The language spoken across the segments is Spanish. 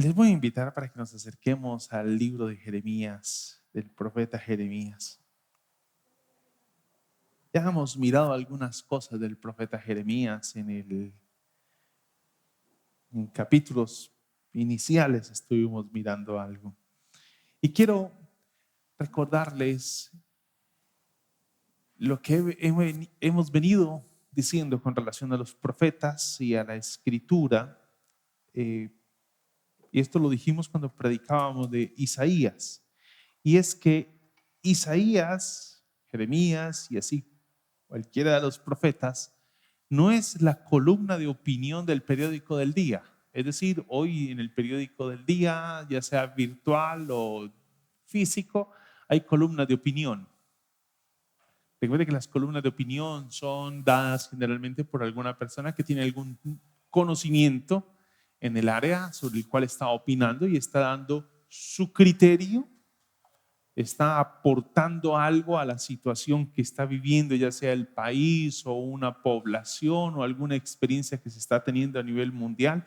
Les voy a invitar para que nos acerquemos al libro de Jeremías, del profeta Jeremías. Ya hemos mirado algunas cosas del profeta Jeremías en capítulos iniciales, estuvimos mirando algo. Y quiero recordarles lo que hemos venido diciendo con relación a los profetas y a la escritura. Y esto lo dijimos cuando predicábamos de Isaías. Y es que Isaías, Jeremías y así cualquiera de los profetas no es la columna de opinión del periódico del día. Es decir, hoy en el periódico del día, ya sea virtual o físico, hay columnas de opinión. Recuerde que las columnas de opinión son dadas generalmente por alguna persona que tiene algún conocimiento en el área sobre el cual está opinando y está dando su criterio, está aportando algo a la situación que está viviendo, ya sea el país o una población o alguna experiencia que se está teniendo a nivel mundial.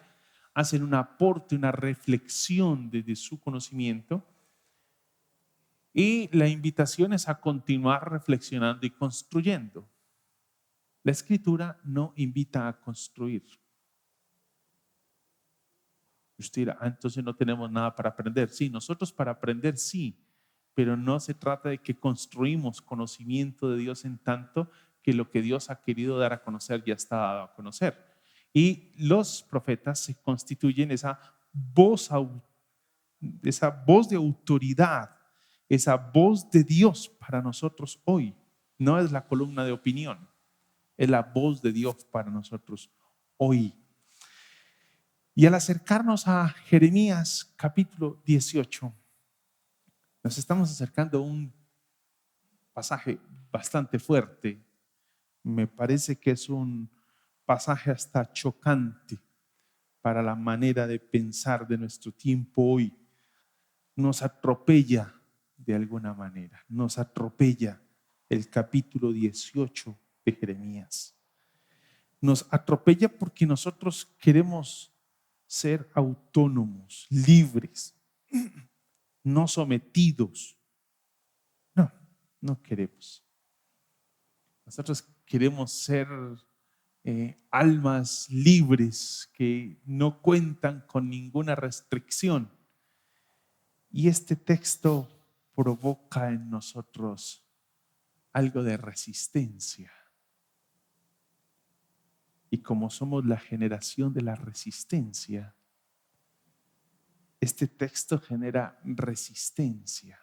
Hacen un aporte, una reflexión desde su conocimiento. Y la invitación es a continuar reflexionando y construyendo. La escritura no invita a construir. Usted dirá, entonces no tenemos nada para aprender. Sí, nosotros para aprender sí, pero no se trata de que construimos conocimiento de Dios en tanto que lo que Dios ha querido dar a conocer ya está dado a conocer. Y los profetas se constituyen esa voz de autoridad, esa voz de Dios para nosotros hoy. No es la columna de opinión, es la voz de Dios para nosotros hoy. Y al acercarnos a Jeremías capítulo 18, nos estamos acercando a un pasaje bastante fuerte. Me parece que es un pasaje hasta chocante para la manera de pensar de nuestro tiempo hoy. Nos atropella de alguna manera, nos atropella el capítulo 18 de Jeremías. Nos atropella porque nosotros queremos ser autónomos, libres, no sometidos. No, no queremos. Nosotros queremos ser almas libres que no cuentan con ninguna restricción. Y este texto provoca en nosotros algo de resistencia. Y como somos la generación de la resistencia, este texto genera resistencia,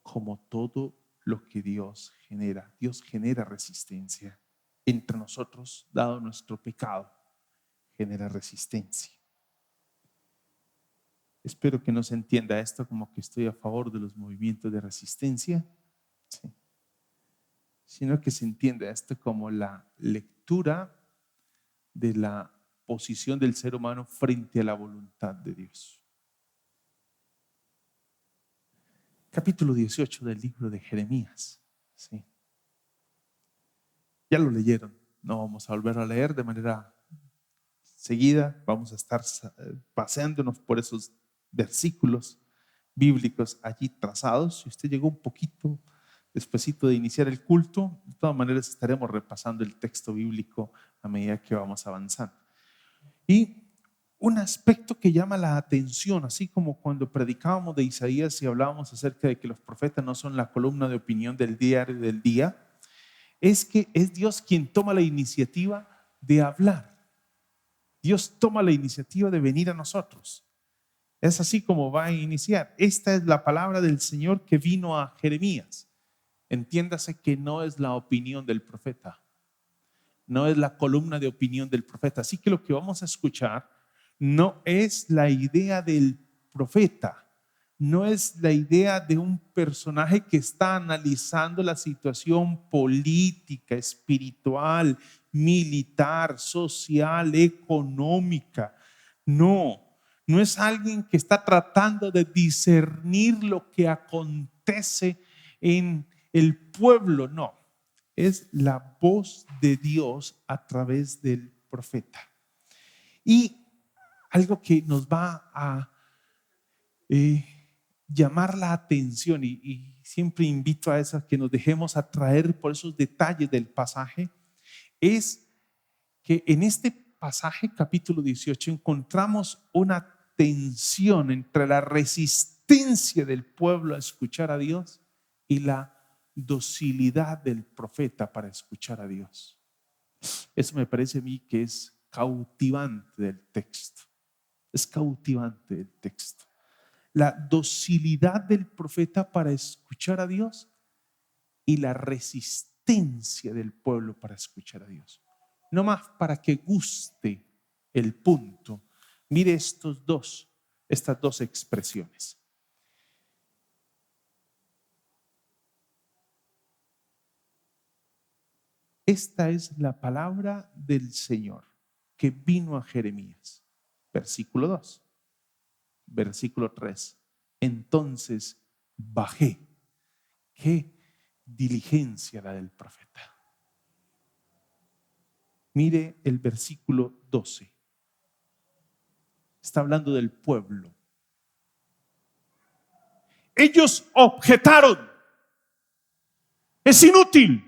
como todo lo que Dios genera. Dios genera resistencia entre nosotros, dado nuestro pecado, genera resistencia. Espero que no se entienda esto como que estoy a favor de los movimientos de resistencia, sí, sino que se entienda esto como la lectura de la posición del ser humano frente a la voluntad de Dios. Capítulo 18 del libro de Jeremías. ¿Sí? Ya lo leyeron, no vamos a volver a leer de manera seguida, vamos a estar paseándonos por esos versículos bíblicos allí trazados. Si usted llegó un poquito despuesito de iniciar el culto, de todas maneras estaremos repasando el texto bíblico a medida que vamos avanzando. Y un aspecto que llama la atención, así como cuando predicábamos de Isaías y hablábamos acerca de que los profetas no son la columna de opinión del diario del día, es que es Dios quien toma la iniciativa de hablar. Dios toma la iniciativa de venir a nosotros. Es así como va a iniciar. Esta es la palabra del Señor que vino a Jeremías. Entiéndase que no es la opinión del profeta, no es la columna de opinión del profeta. Así que lo que vamos a escuchar no es la idea del profeta, no es la idea de un personaje que está analizando la situación política, espiritual, militar, social, económica. No, no es alguien que está tratando de discernir lo que acontece en el pueblo, no. Es la voz de Dios a través del profeta. Y algo que nos va a llamar la atención y siempre invito a eso, que nos dejemos atraer por esos detalles del pasaje, es que en este pasaje, capítulo 18, encontramos una tensión entre la resistencia del pueblo a escuchar a Dios y la docilidad del profeta para escuchar a Dios. Eso me parece a mí que es cautivante del texto. Es cautivante del texto. La docilidad del profeta para escuchar a Dios y la resistencia del pueblo para escuchar a Dios. No más para que guste el punto. Mire estas dos expresiones. Esta es la palabra del Señor que vino a Jeremías. Versículo 2. Versículo 3. Entonces bajé. Qué diligencia la del profeta. Mire el versículo 12. Está hablando del pueblo. Ellos objetaron. Es inútil.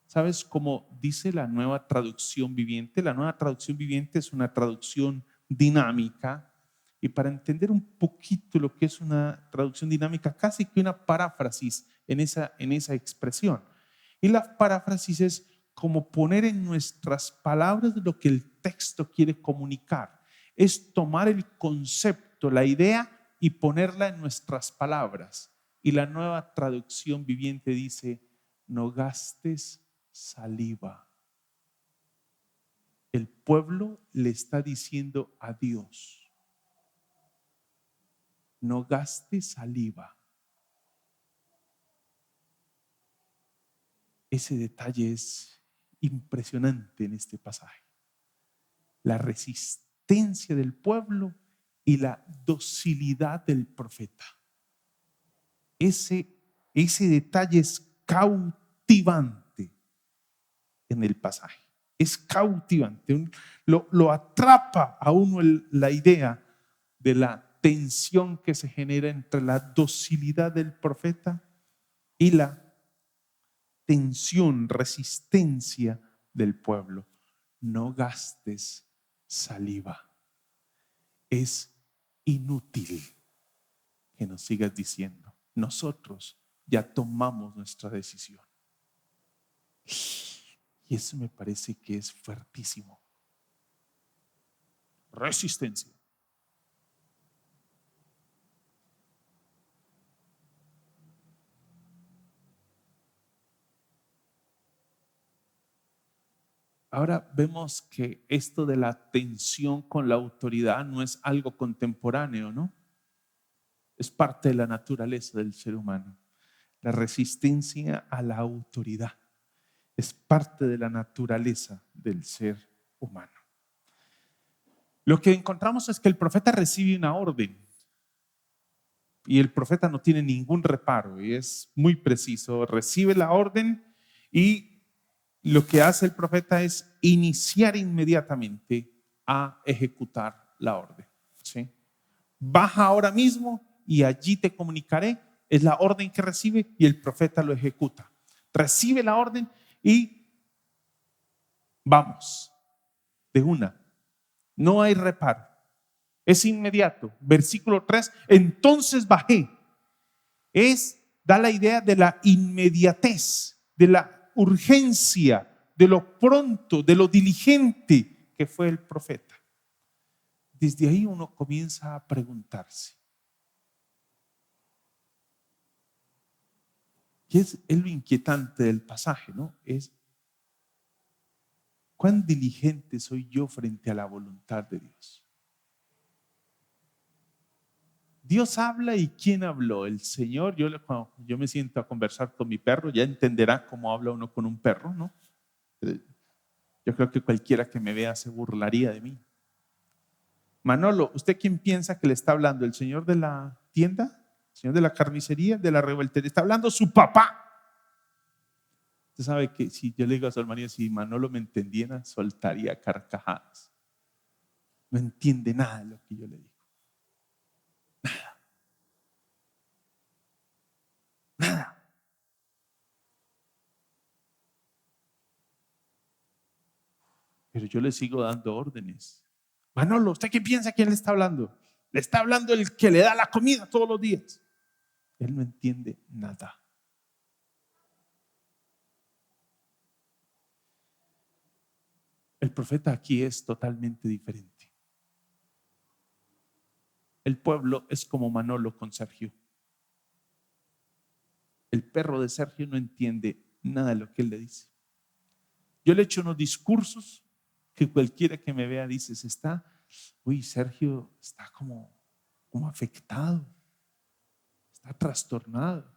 ¿Sabes cómo dice la Nueva Traducción Viviente? La Nueva Traducción Viviente es una traducción dinámica. Y para entender un poquito lo que es una traducción dinámica, casi que una paráfrasis en esa expresión. Y la paráfrasis es como poner en nuestras palabras lo que el texto quiere comunicar. Es tomar el concepto, la idea y ponerla en nuestras palabras. Y la Nueva Traducción Viviente dice: no gastes saliva. El pueblo le está diciendo a Dios: no gaste saliva. Ese detalle es impresionante en este pasaje. La resistencia del pueblo y la docilidad del profeta. Ese detalle es cautivante en el pasaje. Es cautivante. Lo atrapa a uno la idea de la tensión que se genera entre la docilidad del profeta y la tensión, resistencia del pueblo. No gastes saliva. Es inútil que nos sigas diciendo. Nosotros ya tomamos nuestra decisión. Y eso me parece que es fuertísimo. Resistencia. Ahora vemos que esto de la tensión con la autoridad no es algo contemporáneo, ¿no? Es parte de la naturaleza del ser humano. La resistencia a la autoridad es parte de la naturaleza del ser humano. Lo que encontramos es que el profeta recibe una orden y el profeta no tiene ningún reparo y es muy preciso. Recibe la orden y lo que hace el profeta es iniciar inmediatamente a ejecutar la orden. ¿Sí? Baja ahora mismo y allí te comunicaré. Es la orden que recibe y el profeta lo ejecuta. Recibe la orden y vamos, de una. No hay reparo. Es inmediato. Versículo 3, entonces bajé. Da la idea de la inmediatez, de la urgencia, de lo pronto, de lo diligente que fue el profeta. Desde ahí uno comienza a preguntarse. Y es lo inquietante del pasaje, ¿no? Es cuán diligente soy yo frente a la voluntad de Dios. Dios habla y ¿quién habló? El Señor. Cuando yo me siento a conversar con mi perro, ya entenderá cómo habla uno con un perro, ¿no? Yo creo que cualquiera que me vea se burlaría de mí. Manolo, ¿usted quién piensa que le está hablando? ¿El señor de la tienda? ¿El señor de la carnicería? ¿De la revoltería? Está hablando su papá. Usted sabe que si yo le digo a su hermana, si Manolo me entendiera, soltaría carcajadas. no entiende nada de lo que yo le digo. Nada. Pero yo le sigo dando órdenes. Manolo, ¿usted qué piensa? ¿Quién le está hablando? Le está hablando el que le da la comida todos los días. Él no entiende nada. El profeta aquí es totalmente diferente. El pueblo es como Manolo con Sergio. El perro de Sergio no entiende nada de lo que él le dice. Yo le echo unos discursos que cualquiera que me vea dice, Sergio está como afectado, está trastornado.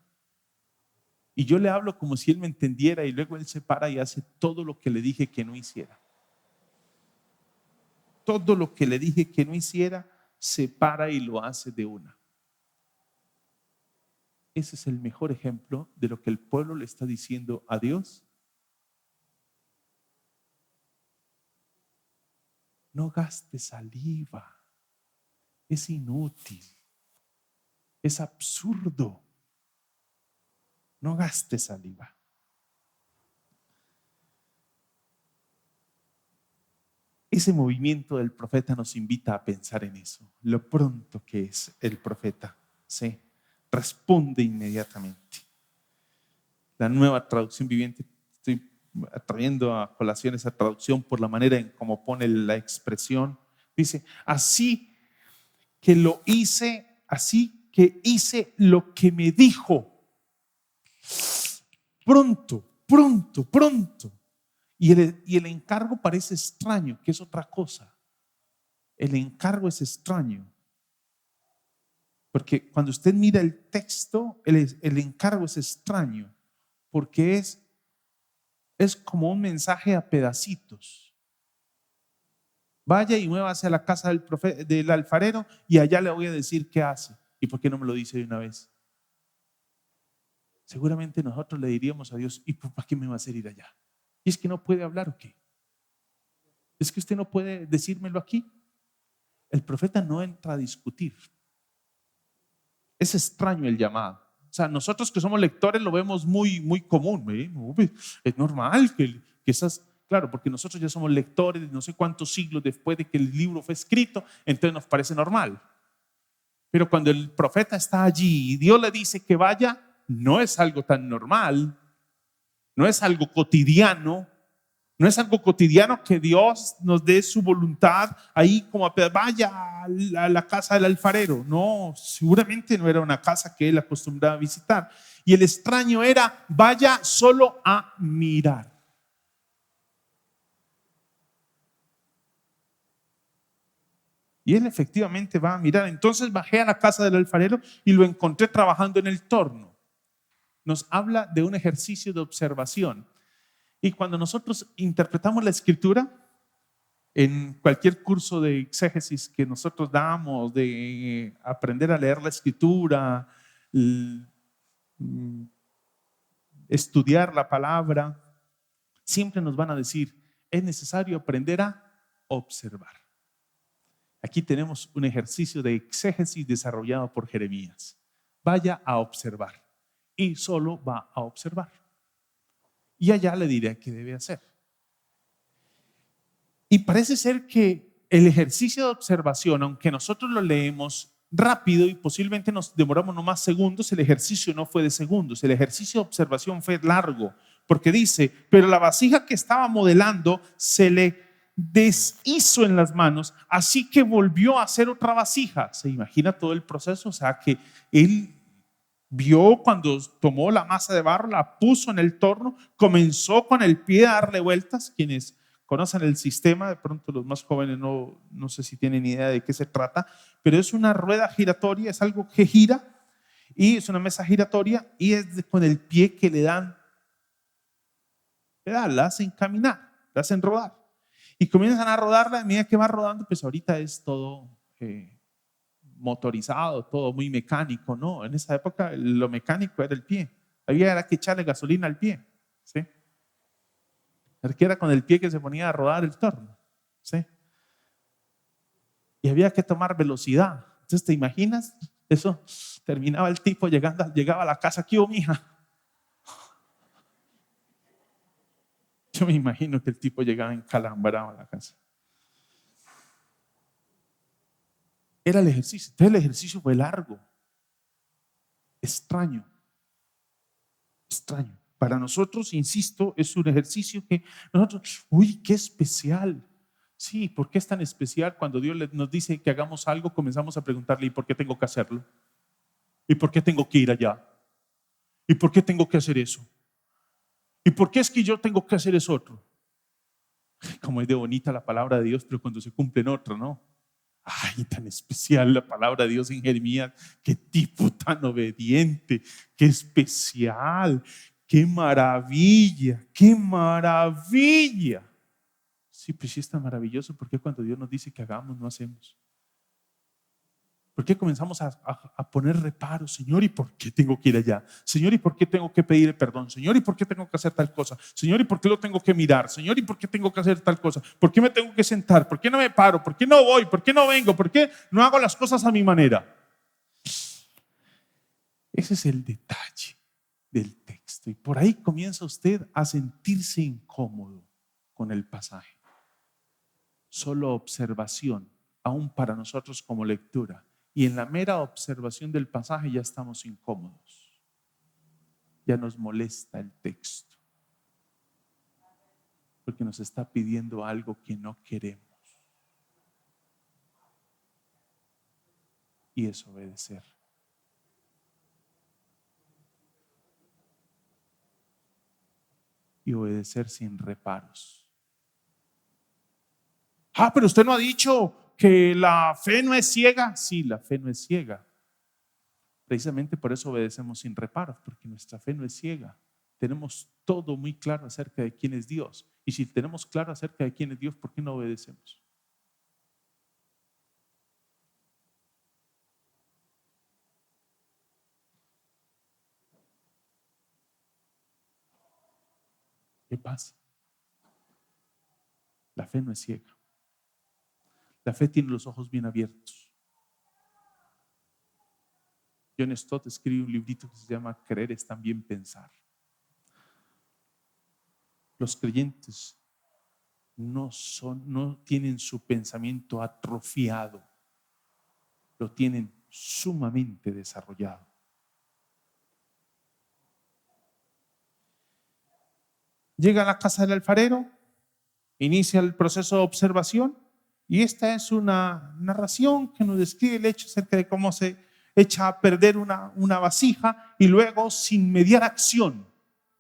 Y yo le hablo como si él me entendiera y luego él se para y hace todo lo que le dije que no hiciera. Todo lo que le dije que no hiciera, se para y lo hace de una. Ese es el mejor ejemplo de lo que el pueblo le está diciendo a Dios. No gaste saliva, es inútil, es absurdo. No gaste saliva. Ese movimiento del profeta nos invita a pensar en eso, lo pronto que es el profeta. Sí, responde inmediatamente. La nueva traducción viviente, estoy trayendo a colación esa traducción por la manera en cómo pone la expresión. Dice, así que hice lo que me dijo. Pronto, pronto, pronto. Y el encargo parece extraño, que es otra cosa. El encargo es extraño. Porque cuando usted mira el texto, el encargo es extraño. Porque es como un mensaje a pedacitos. Vaya y muévase a la casa del alfarero y allá le voy a decir qué hace. ¿Y por qué no me lo dice de una vez? Seguramente nosotros le diríamos a Dios, ¿y para qué me va a hacer ir allá? ¿Y es que no puede hablar o qué? ¿Es que usted no puede decírmelo aquí? El profeta no entra a discutir. Es extraño el llamado. O sea, nosotros que somos lectores lo vemos muy, muy común. Es normal que esas, claro, porque nosotros ya somos lectores de no sé cuántos siglos después de que el libro fue escrito, entonces nos parece normal. Pero cuando el profeta está allí y Dios le dice que vaya, no es algo tan normal, no es algo cotidiano. No es algo cotidiano que Dios nos dé su voluntad ahí como vaya a la casa del alfarero. No, seguramente no era una casa que él acostumbraba a visitar. Y el extraño era, vaya solo a mirar. Y él efectivamente va a mirar. Entonces bajé a la casa del alfarero y lo encontré trabajando en el torno. Nos habla de un ejercicio de observación. Y cuando nosotros interpretamos la escritura, en cualquier curso de exégesis que nosotros damos, de aprender a leer la escritura, estudiar la palabra, siempre nos van a decir, es necesario aprender a observar. Aquí tenemos un ejercicio de exégesis desarrollado por Jeremías. Vaya a observar y solo va a observar. Y allá le diré qué debe hacer. Y parece ser que el ejercicio de observación, aunque nosotros lo leemos rápido y posiblemente nos demoramos nomás segundos, el ejercicio no fue de segundos, el ejercicio de observación fue largo, porque dice, pero la vasija que estaba modelando se le deshizo en las manos, así que volvió a hacer otra vasija. ¿Se imagina todo el proceso? O sea, que él vio cuando tomó la masa de barro, la puso en el torno, comenzó con el pie a darle vueltas. Quienes conocen el sistema, de pronto los más jóvenes no sé si tienen idea de qué se trata, pero es una rueda giratoria, es algo que gira y es una mesa giratoria y es con el pie que le dan pedal, la hacen caminar, la hacen rodar y comienzan a rodarla. A medida que va rodando, pues ahorita es todo motorizado, todo muy mecánico. No, en esa época lo mecánico era el pie, había que echarle gasolina al pie, ¿sí? Que era con el pie que se ponía a rodar el torno, ¿sí? y había que tomar velocidad. Entonces, ¿te imaginas? Eso, terminaba el tipo llegaba a la casa. ¿Qué hubo, mija? Yo me imagino que el tipo llegaba encalambrado a la casa. Era el ejercicio. Entonces el ejercicio fue largo, extraño. Para nosotros, insisto, es un ejercicio que nosotros, uy, qué especial. Sí, ¿por qué es tan especial? Cuando Dios nos dice que hagamos algo, comenzamos a preguntarle, ¿y por qué tengo que hacerlo? ¿Y por qué tengo que ir allá? ¿Y por qué tengo que hacer eso? ¿Y por qué es que yo tengo que hacer eso otro? Como es de bonita la palabra de Dios, pero cuando se cumple en otro, ¿no? Ay, tan especial la palabra de Dios en Jeremías. Qué tipo tan obediente, qué especial, qué maravilla, qué maravilla. Sí, pues sí está maravilloso. ¿Por qué cuando Dios nos dice que hagamos, no hacemos? ¿Por qué comenzamos a poner reparos? Señor, ¿y por qué tengo que ir allá? Señor, ¿y por qué tengo que pedir perdón? Señor, ¿y por qué tengo que hacer tal cosa? Señor, ¿y por qué lo tengo que mirar? Señor, ¿y por qué tengo que hacer tal cosa? ¿Por qué me tengo que sentar? ¿Por qué no me paro? ¿Por qué no voy? ¿Por qué no vengo? ¿Por qué no hago las cosas a mi manera? Ese es el detalle del texto. Y por ahí comienza usted a sentirse incómodo con el pasaje. Solo observación, aún para nosotros como lectura. Y en la mera observación del pasaje ya estamos incómodos. Ya nos molesta el texto. Porque nos está pidiendo algo que no queremos. Y es obedecer. Y obedecer sin reparos. Ah, pero usted no ha dicho que la fe no es ciega. Sí, la fe no es ciega. Precisamente por eso obedecemos sin reparos, porque nuestra fe no es ciega. Tenemos todo muy claro acerca de quién es Dios. Y si tenemos claro acerca de quién es Dios, ¿por qué no obedecemos? ¿Qué pasa? La fe no es ciega. La fe tiene los ojos bien abiertos. John Stott escribe un librito que se llama Creer es también pensar. Los creyentes no tienen su pensamiento atrofiado, lo tienen sumamente desarrollado. Llega a la casa del alfarero, inicia el proceso de observación y esta es una narración que nos describe el hecho acerca de cómo se echa a perder una vasija y luego sin mediar acción,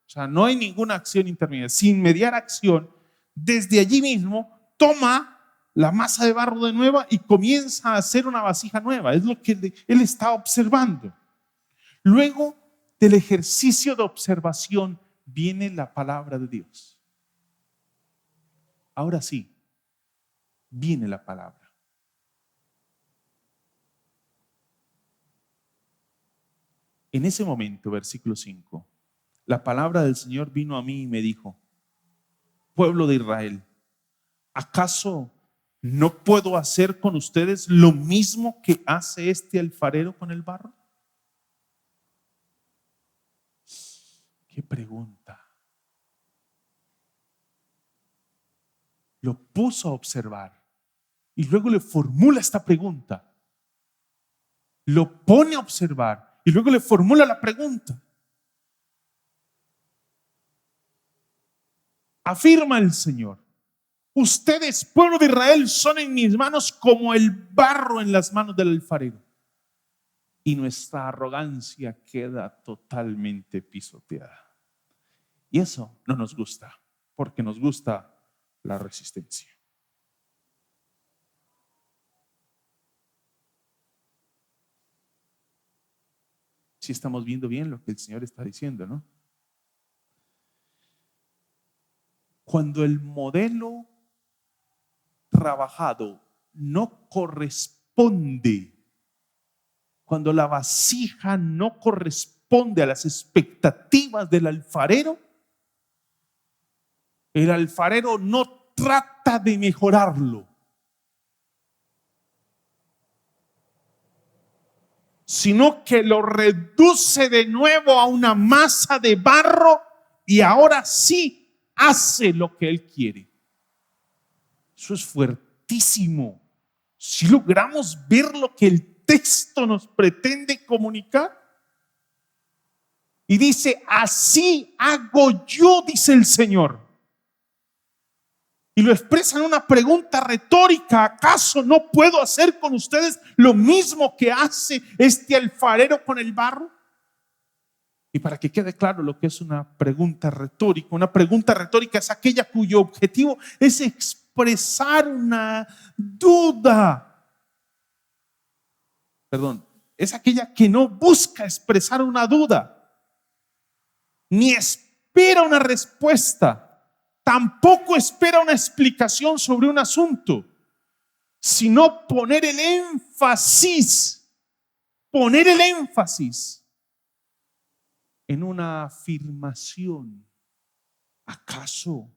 o sea, no hay ninguna acción intermedia, sin mediar acción, desde allí mismo toma la masa de barro de nueva y comienza a hacer una vasija nueva. Es lo que él está observando. Luego del ejercicio de observación viene la palabra de Dios. Ahora sí, viene la palabra. En ese momento, versículo 5, la palabra del Señor vino a mí y me dijo: pueblo de Israel, ¿acaso no puedo hacer con ustedes lo mismo que hace este alfarero con el barro? ¿Qué pregunta? Lo puso a observar y luego le formula esta pregunta. Lo pone a observar y luego le formula la pregunta. Afirma el Señor: ustedes, pueblo de Israel, son en mis manos como el barro en las manos del alfarero. Y nuestra arrogancia queda totalmente pisoteada. Y eso no nos gusta, porque nos gusta la resistencia. Si estamos viendo bien lo que el Señor está diciendo, ¿no? Cuando el modelo trabajado no corresponde, cuando la vasija no corresponde a las expectativas del alfarero, el alfarero no trata de mejorarlo. sino que lo reduce de nuevo a una masa de barro y ahora sí hace lo que Él quiere. Eso es fuertísimo. Si logramos ver lo que el texto nos pretende comunicar. Y dice, así hago yo, dice el Señor. Y lo expresa en una pregunta retórica: ¿acaso no puedo hacer con ustedes lo mismo que hace este alfarero con el barro? Y para que quede claro lo que es una pregunta retórica es aquella cuyo objetivo es expresar una duda. Perdón, es aquella que no busca expresar una duda, ni espera una respuesta, tampoco espera una explicación sobre un asunto, sino poner el énfasis en una afirmación. ¿Acaso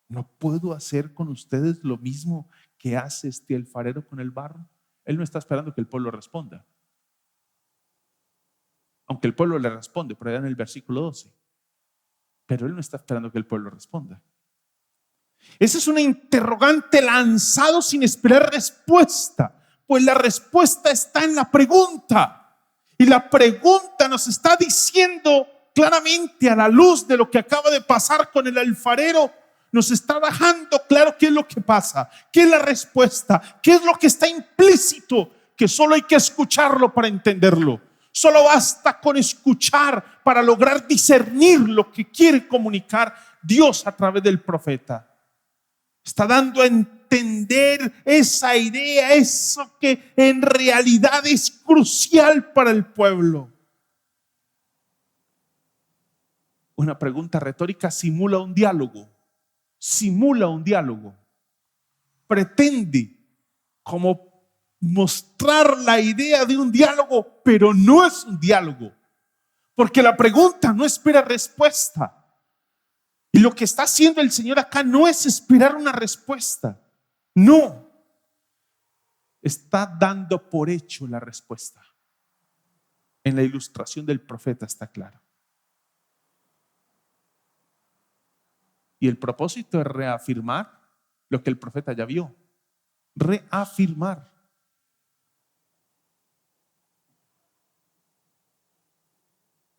no puedo hacer con ustedes lo mismo que hace este alfarero con el barro? Él no está esperando que el pueblo responda, aunque el pueblo le responde por allá en el versículo 12, pero él no está esperando que el pueblo responda. Esa es una interrogante lanzado sin esperar respuesta, pues la respuesta está en la pregunta. Y la pregunta nos está diciendo claramente, a la luz de lo que acaba de pasar con el alfarero, nos está dejando claro qué es lo que pasa, qué es la respuesta, qué es lo que está implícito, que solo hay que escucharlo para entenderlo. Solo basta con escuchar para lograr discernir lo que quiere comunicar Dios a través del profeta. Está dando a entender esa idea, eso que en realidad es crucial para el pueblo. Una pregunta retórica simula un diálogo. Pretende como mostrar la idea de un diálogo, pero no es un diálogo, porque la pregunta no espera respuesta. Y lo que está haciendo el Señor acá no es esperar una respuesta, no, está dando por hecho la respuesta. En la ilustración del profeta está claro. Y el propósito es reafirmar lo que el profeta ya vio. Reafirmar.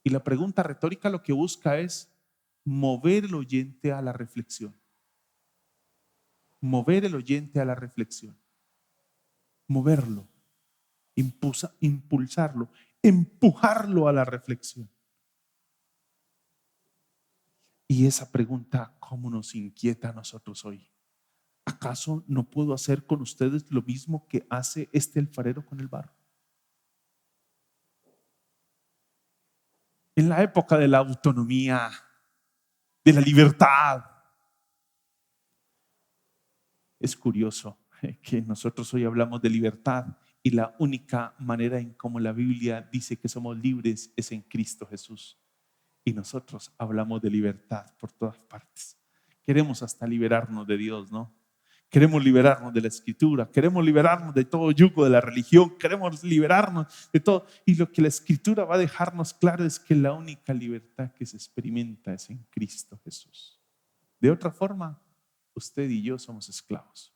Y la pregunta retórica lo que busca es mover el oyente a la reflexión. Mover el oyente a la reflexión. Moverlo. Impulsarlo. Empujarlo a la reflexión. Y esa pregunta, ¿cómo nos inquieta a nosotros hoy? ¿Acaso no puedo hacer con ustedes lo mismo que hace este alfarero con el barro? En la época de la autonomía, de la libertad, es curioso que nosotros hoy hablamos de libertad y la única manera en cómo la Biblia dice que somos libres es en Cristo Jesús. Y nosotros hablamos de libertad por todas partes. Queremos hasta liberarnos de Dios, ¿no? Queremos liberarnos de la Escritura, queremos liberarnos de todo yugo de la religión, queremos liberarnos de todo. Y lo que la Escritura va a dejarnos claro es que la única libertad que se experimenta es en Cristo Jesús. De otra forma, usted y yo somos esclavos.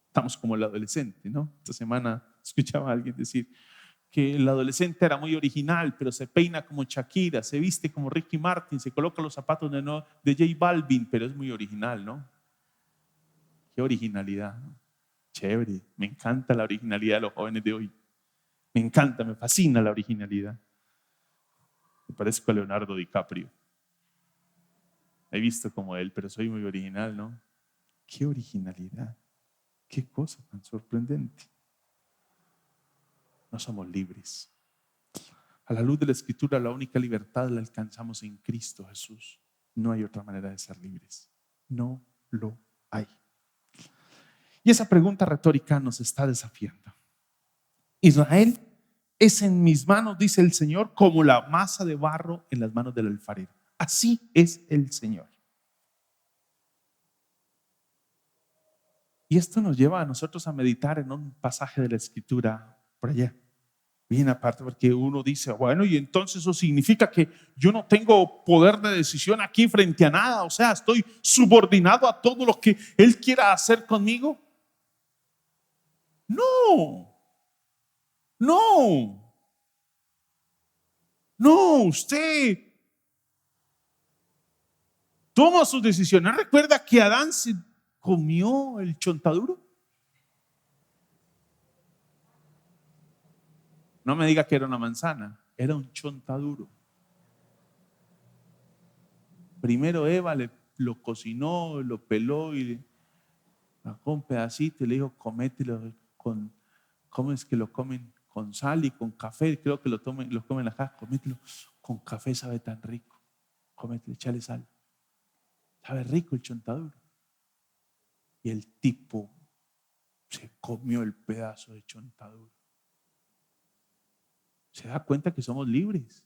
Estamos como el adolescente, ¿no? Esta semana escuchaba a alguien decir que el adolescente era muy original, pero se peina como Shakira, se viste como Ricky Martin, se coloca los zapatos de J Balvin, pero es muy original, ¿no? Qué originalidad, ¿no? Chévere, me encanta la originalidad de los jóvenes de hoy. Me encanta, me fascina la originalidad. Me parezco a Leonardo DiCaprio. He visto como él, pero soy muy original, ¿no? Qué originalidad, qué cosa tan sorprendente. No somos libres. A la luz de la Escritura, la única libertad la alcanzamos en Cristo Jesús. No hay otra manera de ser libres. No lo hay. Y esa pregunta retórica nos está desafiando. Israel es en mis manos, dice el Señor, como la masa de barro en las manos del alfarero. Así es el Señor. Y esto nos lleva a nosotros a meditar en un pasaje de la Escritura por allá. Bien aparte, porque uno dice, bueno, y entonces eso significa que yo no tengo poder de decisión aquí frente a nada, o sea, estoy subordinado a todo lo que Él quiera hacer conmigo. No, no, no, usted toma sus decisiones. ¿Recuerda que Adán se comió el chontaduro? No me diga que era una manzana, era un chontaduro. Primero Eva lo cocinó, lo peló y sacó un pedacito y le dijo, comételo con, ¿cómo es que lo comen? Con sal y con café, creo que lo comen acá, comételo con café, sabe tan rico. Comételo, échale sal. Sabe rico el chontaduro. Y el tipo se comió el pedazo de chontaduro. ¿Se da cuenta que somos libres?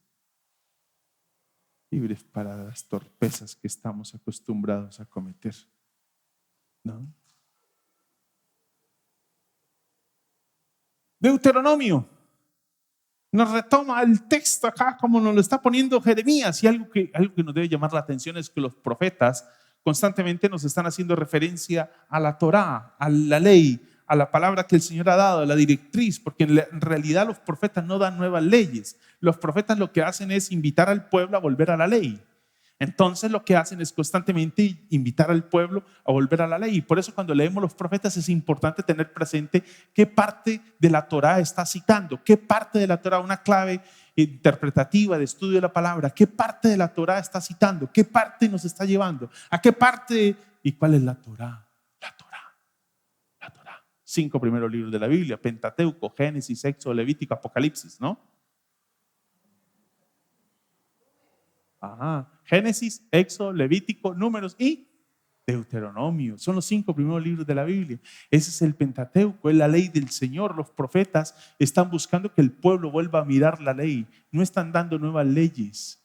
Libres para las torpezas que estamos acostumbrados a cometer, ¿no? Deuteronomio nos retoma el texto acá como nos lo está poniendo Jeremías, y algo que nos debe llamar la atención es que los profetas constantemente nos están haciendo referencia a la Torá, a la ley, a la palabra que el Señor ha dado, a la directriz, porque en realidad los profetas no dan nuevas leyes. Los profetas lo que hacen es invitar al pueblo a volver a la ley. Entonces lo que hacen es constantemente invitar al pueblo a volver a la ley. Y por eso cuando leemos los profetas es importante tener presente qué parte de la Torá está citando, qué parte de la Torá, una clave interpretativa de estudio de la palabra, qué parte de la Torá está citando, qué parte nos está llevando, a qué parte y cuál es la Torá. La Torá, la Torá. 5 primeros libros de la Biblia: Pentateuco, Génesis, Éxodo, Levítico, Apocalipsis, ¿no? Ajá. Génesis, Éxodo, Levítico, Números y Deuteronomio. Son los 5 primeros libros de la Biblia. Ese es el Pentateuco, es la ley del Señor. Los profetas están buscando que el pueblo vuelva a mirar la ley. No están dando nuevas leyes.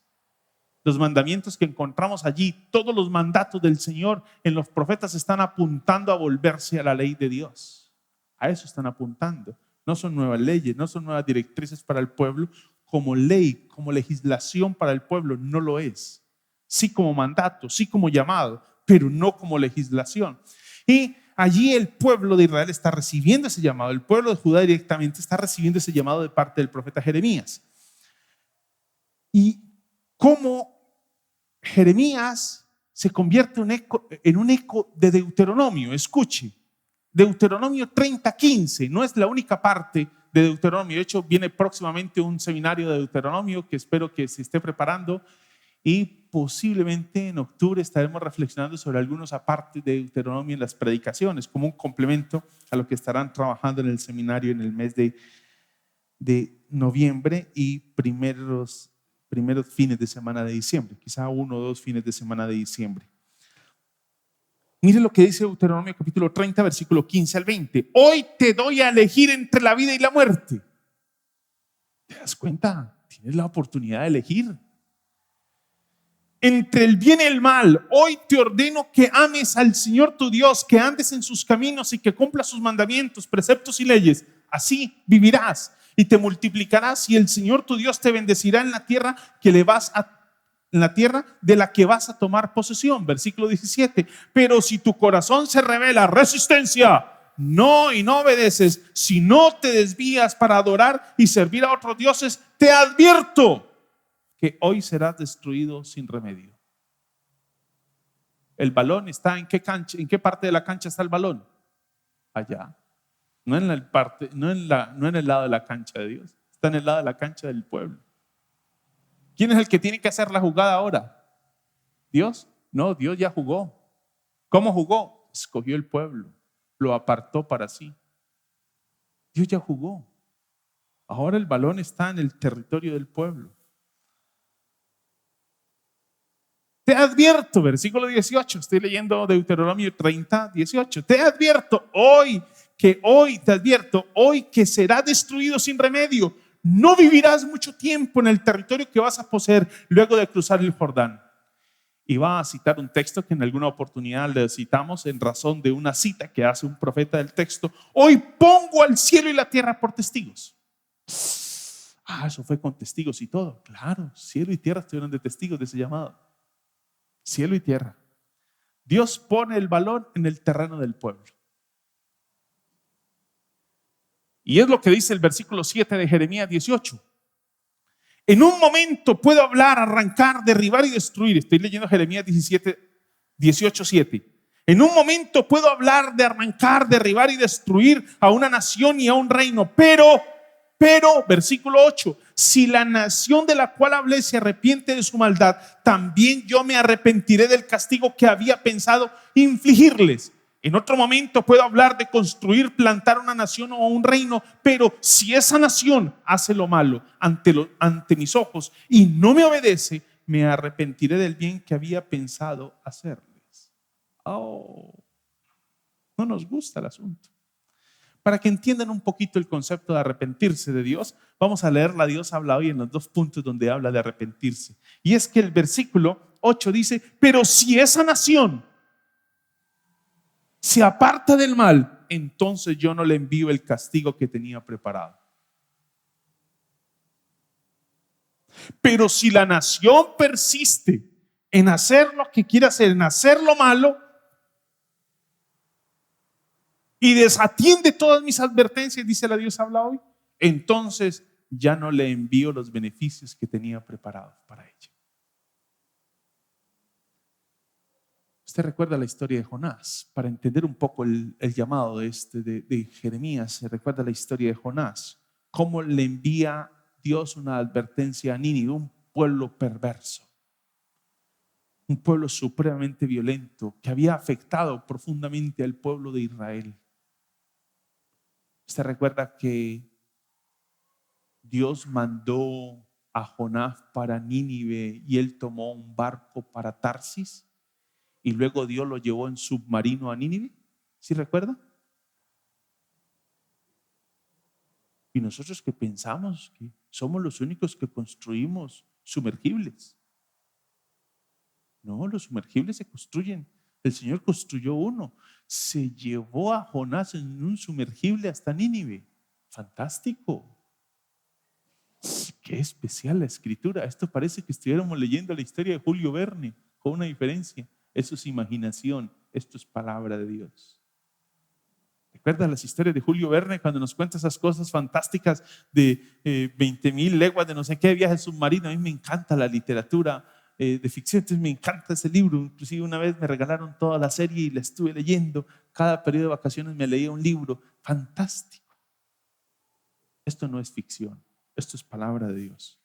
Los mandamientos que encontramos allí, todos los mandatos del Señor en los profetas están apuntando a volverse a la ley de Dios. A eso están apuntando. No son nuevas leyes, no son nuevas directrices para el pueblo. Como ley, como legislación para el pueblo, no lo es. Sí como mandato, sí como llamado, pero no como legislación. Y allí el pueblo de Israel está recibiendo ese llamado. El pueblo de Judá directamente está recibiendo ese llamado de parte del profeta Jeremías. Y como Jeremías se convierte en un eco de Deuteronomio. Escuche, Deuteronomio 30:15 no es la única parte de Deuteronomio. De hecho, viene próximamente un seminario de Deuteronomio que espero que se esté preparando, y posiblemente en octubre estaremos reflexionando sobre algunos apartes de Deuteronomio en las predicaciones, como un complemento a lo que estarán trabajando en el seminario en el mes de noviembre y primeros fines de semana de diciembre, quizá 1 o 2 fines de semana de diciembre. Mire lo que dice Deuteronomio capítulo 30, versículo 15 al 20. Hoy te doy a elegir entre la vida y la muerte. ¿Te das cuenta? Tienes la oportunidad de elegir. Entre el bien y el mal, hoy te ordeno que ames al Señor tu Dios, que andes en sus caminos y que cumplas sus mandamientos, preceptos y leyes. Así vivirás y te multiplicarás, y el Señor tu Dios te bendecirá en la tierra de la que vas a tomar posesión. Versículo 17. Pero si tu corazón se revela, resistencia, no obedeces, si no te desvías para adorar y servir a otros dioses, te advierto que hoy serás destruido sin remedio. El balón está ¿en qué cancha? ¿En qué parte de la cancha está el balón? Allá. No en el lado de la cancha de Dios, está en el lado de la cancha del pueblo. ¿Quién es el que tiene que hacer la jugada ahora? ¿Dios? No, Dios ya jugó. ¿Cómo jugó? Escogió el pueblo, lo apartó para sí. Dios ya jugó. Ahora el balón está en el territorio del pueblo. Te advierto, versículo 18, estoy leyendo Deuteronomio 30, 18. Te advierto hoy que será destruido sin remedio. No vivirás mucho tiempo en el territorio que vas a poseer luego de cruzar el Jordán. Y va a citar un texto que en alguna oportunidad le citamos en razón de una cita que hace un profeta del texto. Hoy pongo al cielo y la tierra por testigos. Eso fue con testigos y todo. Claro, cielo y tierra estuvieron de testigos de ese llamado. Cielo y tierra. Dios pone el balón en el terreno del pueblo. Y es lo que dice el versículo 7 de Jeremías 18. En un momento puedo hablar, arrancar, derribar y destruir. Estoy leyendo Jeremías 18:7. En un momento puedo hablar de arrancar, derribar y destruir a una nación y a un reino. Pero, versículo 8, si la nación de la cual hablé se arrepiente de su maldad, también yo me arrepentiré del castigo que había pensado infligirles. En otro momento puedo hablar de construir, plantar una nación o un reino, pero si esa nación hace lo malo ante mis ojos y no me obedece, me arrepentiré del bien que había pensado hacerles. No nos gusta el asunto. Para que entiendan un poquito el concepto de arrepentirse de Dios, vamos a leer la Dios habla hoy en los 2 puntos donde habla de arrepentirse. Y es que el versículo 8 dice, pero si esa nación se aparta del mal, entonces yo no le envío el castigo que tenía preparado. Pero si la nación persiste en hacer lo que quiere hacer, en hacer lo malo, y desatiende todas mis advertencias, dice la Dios habla hoy, entonces ya no le envío los beneficios que tenía preparados para ella. Usted recuerda la historia de Jonás. Para entender un poco el llamado de Jeremías, se recuerda la historia de Jonás, cómo le envía Dios una advertencia a Nínive, un pueblo perverso, un pueblo supremamente violento que había afectado profundamente al pueblo de Israel. Usted recuerda que Dios mandó a Jonás para Nínive y él tomó un barco para Tarsis. Y luego Dios lo llevó en submarino a Nínive. ¿Sí recuerda? Y nosotros que pensamos que somos los únicos que construimos sumergibles. No, los sumergibles se construyen. El Señor construyó uno. Se llevó a Jonás en un sumergible hasta Nínive. Fantástico. Qué especial la escritura. Esto parece que estuviéramos leyendo la historia de Julio Verne, con una diferencia. Eso es imaginación, esto es palabra de Dios. ¿Recuerdas las historias de Julio Verne cuando nos cuenta esas cosas fantásticas de 20,000 leguas de no sé qué viaje submarino? A mí me encanta la literatura de ficción, entonces me encanta ese libro. Inclusive una vez me regalaron toda la serie y la estuve leyendo. Cada periodo de vacaciones me leía un libro fantástico. Esto no es ficción, esto es palabra de Dios.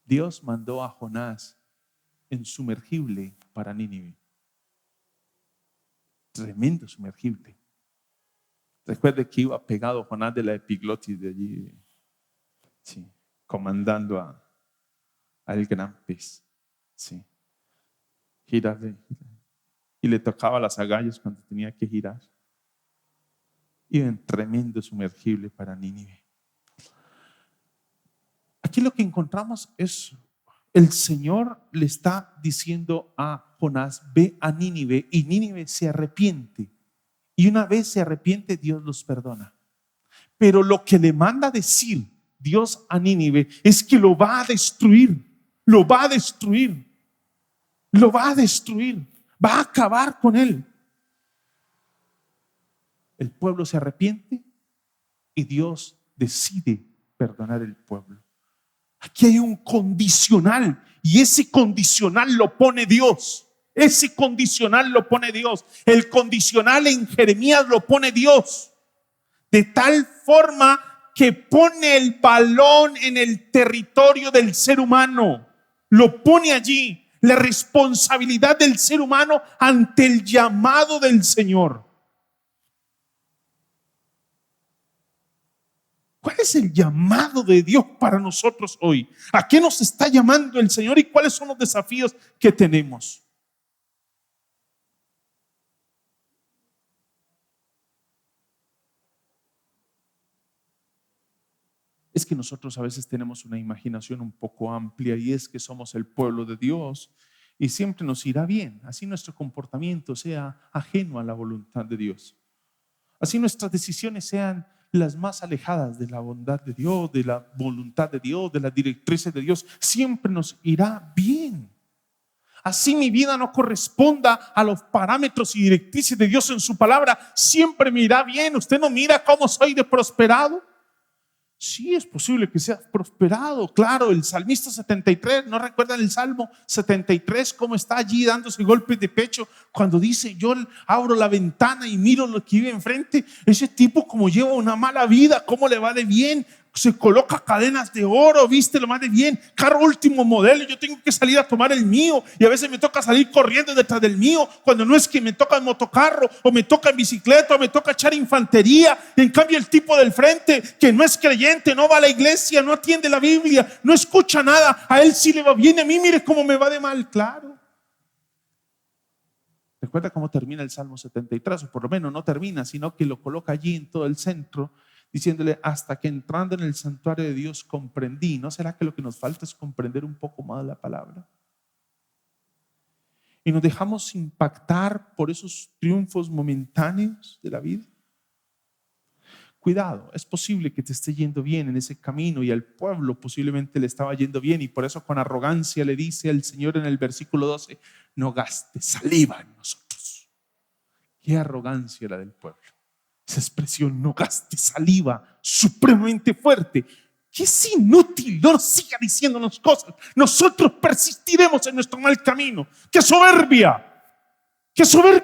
Dios mandó a Jonás en sumergible para Nínive. Tremendo sumergible. Recuerde que iba pegado Jonás de la epiglotis de allí, sí, comandando al gran pez. Sí. Girarle. Y le tocaba las agallas cuando tenía que girar. Iba en tremendo sumergible para Nínive. Aquí lo que encontramos es el Señor le está diciendo a Jonás, ve a Nínive, y Nínive se arrepiente. Y una vez se arrepiente, Dios los perdona. Pero lo que le manda decir Dios a Nínive es que lo va a destruir, lo va a destruir, lo va a destruir, va a acabar con él. El pueblo se arrepiente y Dios decide perdonar el pueblo. Aquí hay un condicional y ese condicional lo pone Dios. Ese condicional lo pone Dios. El condicional en Jeremías lo pone Dios. De tal forma que pone el balón en el territorio del ser humano. Lo pone allí. La responsabilidad del ser humano ante el llamado del Señor. ¿Cuál es el llamado de Dios para nosotros hoy? ¿A qué nos está llamando el Señor y cuáles son los desafíos que tenemos? Es que nosotros a veces tenemos una imaginación un poco amplia y es que somos el pueblo de Dios y siempre nos irá bien, así nuestro comportamiento sea ajeno a la voluntad de Dios. Así nuestras decisiones sean las más alejadas de la bondad de Dios, de la voluntad de Dios, de las directrices de Dios, siempre nos irá bien. Así mi vida no corresponda a los parámetros y directrices de Dios en su palabra, siempre me irá bien. ¿Usted no mira cómo soy de prosperado? Sí, es posible que sea prosperado. Claro, el salmista 73, ¿no recuerdan el Salmo 73? Cómo está allí dándose golpes de pecho cuando dice: yo abro la ventana y miro lo que vive enfrente. Ese tipo, como lleva una mala vida, cómo le va de bien. Se coloca cadenas de oro, viste lo más de bien, carro último modelo. Yo tengo que salir a tomar el mío y a veces me toca salir corriendo detrás del mío, cuando no es que me toca en motocarro o me toca en bicicleta o me toca echar infantería. En cambio, el tipo del frente, que no es creyente, no va a la iglesia, no atiende la Biblia, no escucha nada, a él sí le va bien, a mí mire cómo me va de mal. Claro. Recuerda cómo termina el Salmo 73, o por lo menos no termina, sino que lo coloca allí en todo el centro, diciéndole: hasta que entrando en el santuario de Dios comprendí. ¿No será que lo que nos falta es comprender un poco más la palabra? Y nos dejamos impactar por esos triunfos momentáneos de la vida. Cuidado, es posible que te esté yendo bien en ese camino y al pueblo posiblemente le estaba yendo bien, y por eso con arrogancia le dice al Señor en el versículo 12: no gaste saliva en nosotros. Qué arrogancia la del pueblo. Esa expresión, no gaste saliva, supremamente fuerte. Que es inútil, no siga diciéndonos cosas. Nosotros persistiremos en nuestro mal camino. Qué soberbia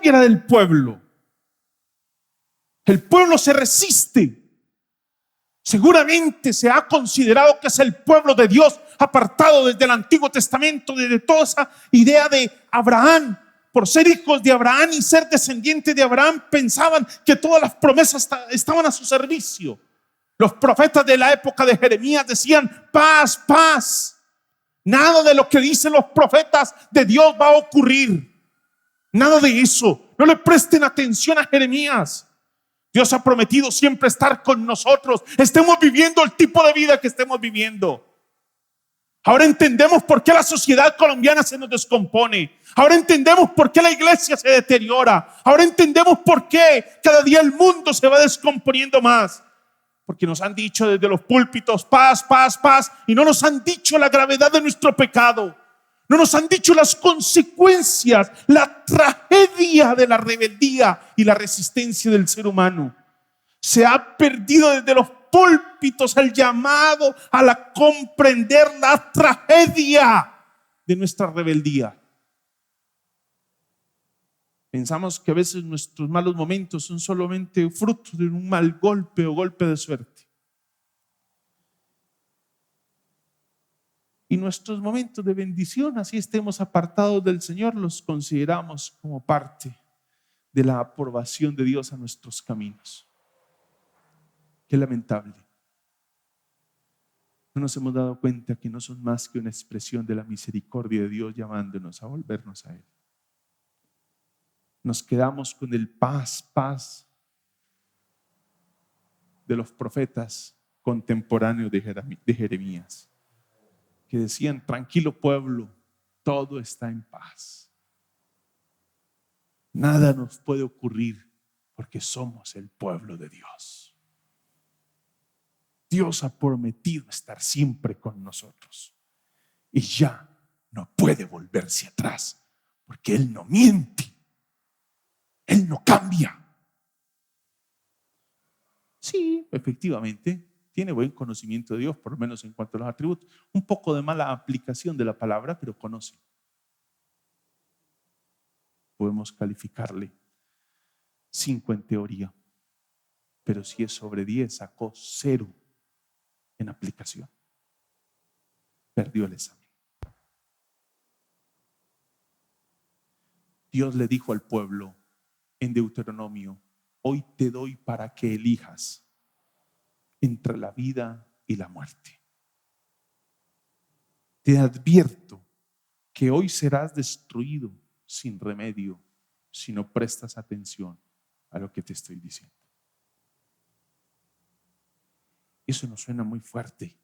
era del pueblo. El pueblo se resiste. Seguramente se ha considerado que es el pueblo de Dios, apartado desde el Antiguo Testamento, desde toda esa idea de Abraham. Por ser hijos de Abraham y ser descendientes de Abraham, pensaban que todas las promesas estaban a su servicio. Los profetas de la época de Jeremías decían: paz, paz. Nada de lo que dicen los profetas de Dios va a ocurrir. Nada de eso. No le presten atención a Jeremías. Dios ha prometido siempre estar con nosotros, estemos viviendo el tipo de vida que estemos viviendo. Ahora entendemos por qué la sociedad colombiana se nos descompone. Ahora entendemos por qué la iglesia se deteriora. Ahora entendemos por qué cada día el mundo se va descomponiendo más. Porque nos han dicho desde los púlpitos: paz, paz, paz. Y no nos han dicho la gravedad de nuestro pecado. No nos han dicho las consecuencias, la tragedia de la rebeldía y la resistencia del ser humano. Se ha perdido desde los púlpitos el llamado a la comprender la tragedia de nuestra rebeldía. Pensamos que a veces nuestros malos momentos son solamente fruto de un mal golpe o golpe de suerte. Y nuestros momentos de bendición, así estemos apartados del Señor, los consideramos como parte de la aprobación de Dios a nuestros caminos. Qué lamentable. No nos hemos dado cuenta que no son más que una expresión de la misericordia de Dios llamándonos a volvernos a Él. Nos quedamos con el paz, paz de los profetas contemporáneos de Jeremías, que decían: tranquilo pueblo, todo está en paz. Nada nos puede ocurrir porque somos el pueblo de Dios. Dios ha prometido estar siempre con nosotros y ya no puede volverse atrás, porque Él no miente, Él no cambia. Sí, efectivamente, tiene buen conocimiento de Dios, por lo menos en cuanto a los atributos. Un poco de mala aplicación de la palabra, pero conoce. Podemos calificarle 5 en teoría, pero si es sobre 10, sacó 0 en aplicación. Perdió el examen. Dios le dijo al pueblo en Deuteronomio: hoy te doy para que elijas entre la vida y la muerte. Te advierto que hoy serás destruido sin remedio si no prestas atención a lo que te estoy diciendo. Eso nos suena muy fuerte.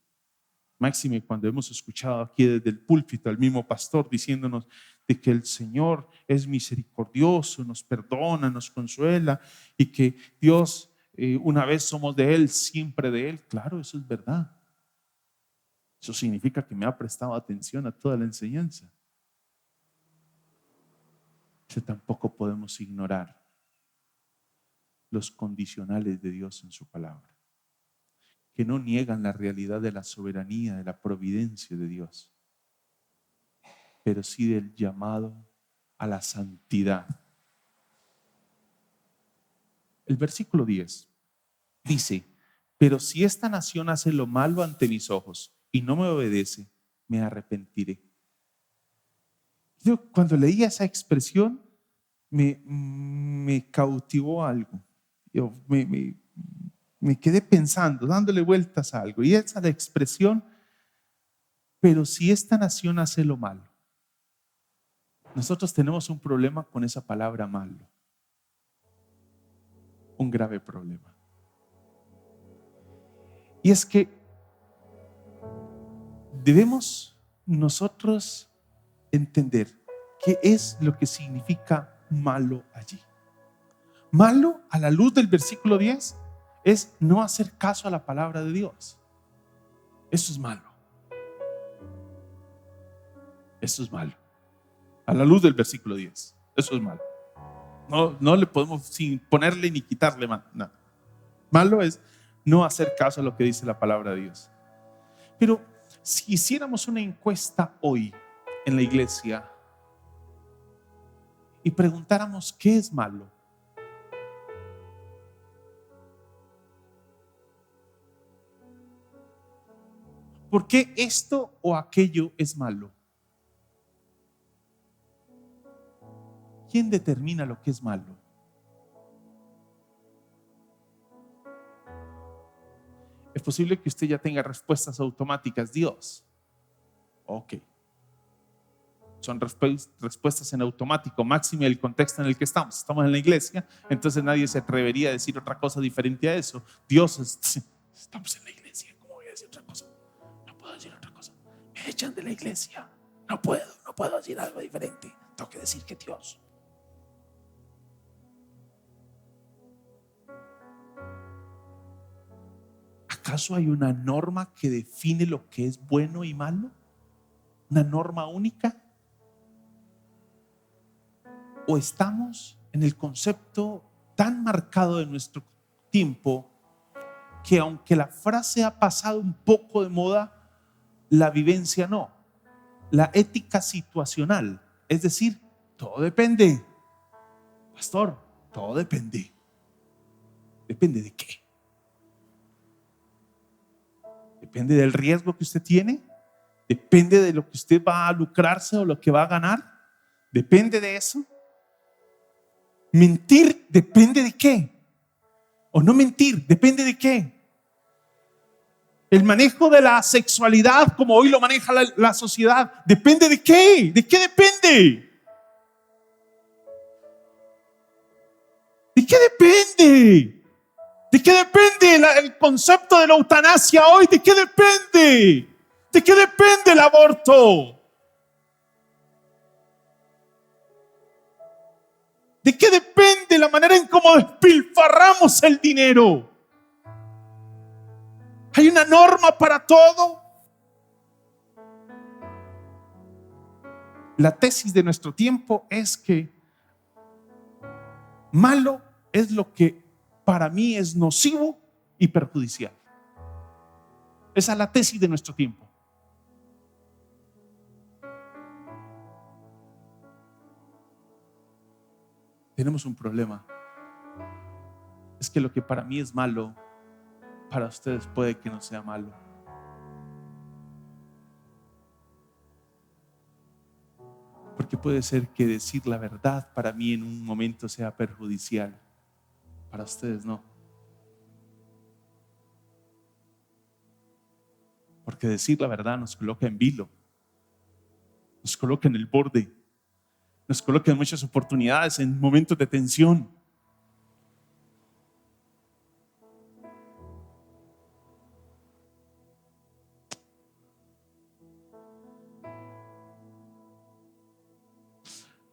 Máxime cuando hemos escuchado aquí desde el púlpito al mismo pastor diciéndonos de que el Señor es misericordioso, nos perdona, nos consuela y que Dios una vez somos de Él, siempre de Él. Claro, eso es verdad. Eso significa que me ha prestado atención a toda la enseñanza. Pero tampoco podemos ignorar los condicionales de Dios en su palabra, que no niegan la realidad de la soberanía, de la providencia de Dios, pero sí del llamado a la santidad. El versículo 10 dice: pero si esta nación hace lo malo ante mis ojos y no me obedece, me arrepentiré. Yo cuando leía esa expresión me cautivó algo. Yo me quedé pensando, dándole vueltas a algo. Y esa es la expresión: pero si esta nación hace lo malo. Nosotros tenemos un problema con esa palabra malo. Un grave problema. Y es que debemos nosotros entender qué es lo que significa malo allí. Malo, a la luz del versículo 10, es no hacer caso a la palabra de Dios. Eso es malo. Eso es malo. A la luz del versículo 10, eso es malo. No le podemos sin ponerle ni quitarle nada. Malo es no hacer caso a lo que dice la palabra de Dios. Pero si hiciéramos una encuesta hoy en la iglesia y preguntáramos qué es malo, ¿por qué esto o aquello es malo? ¿Quién determina lo que es malo? Es posible que usted ya tenga respuestas automáticas. Dios. Ok. Son respuestas en automático, máxime el contexto en el que estamos. Estamos en la iglesia, entonces nadie se atrevería a decir otra cosa diferente a eso. Dios estamos en la iglesia, ¿cómo voy a decir otra cosa? No puedo decir otra cosa. Me echan de la iglesia. No puedo decir algo diferente. Tengo que decir que Dios. ¿Acaso hay una norma que define lo que es bueno y malo? ¿Una norma única? ¿O estamos en el concepto tan marcado de nuestro tiempo que aunque la frase ha pasado un poco de moda, la vivencia no? La ética situacional, es decir, todo depende. Pastor, todo depende. ¿Depende de qué? ¿Depende del riesgo que usted tiene? ¿Depende de lo que usted va a lucrarse o lo que va a ganar? ¿Depende de eso? ¿Mentir depende de qué? ¿O no mentir depende de qué? El manejo de la sexualidad como hoy lo maneja la sociedad, ¿depende de qué? ¿De qué depende? ¿De qué depende? ¿De qué depende el concepto de la eutanasia hoy? ¿De qué depende? ¿De qué depende el aborto? ¿De qué depende la manera en cómo despilfarramos el dinero? ¿Hay una norma para todo? La tesis de nuestro tiempo es que malo es lo que para mí es nocivo y perjudicial. Esa es la tesis de nuestro tiempo. Tenemos un problema. Es que lo que para mí es malo, para ustedes puede que no sea malo. Porque puede ser que decir la verdad para mí en un momento sea perjudicial, para ustedes no. Porque decir la verdad nos coloca en vilo, nos coloca en el borde, nos coloca en muchas oportunidades, en momentos de tensión.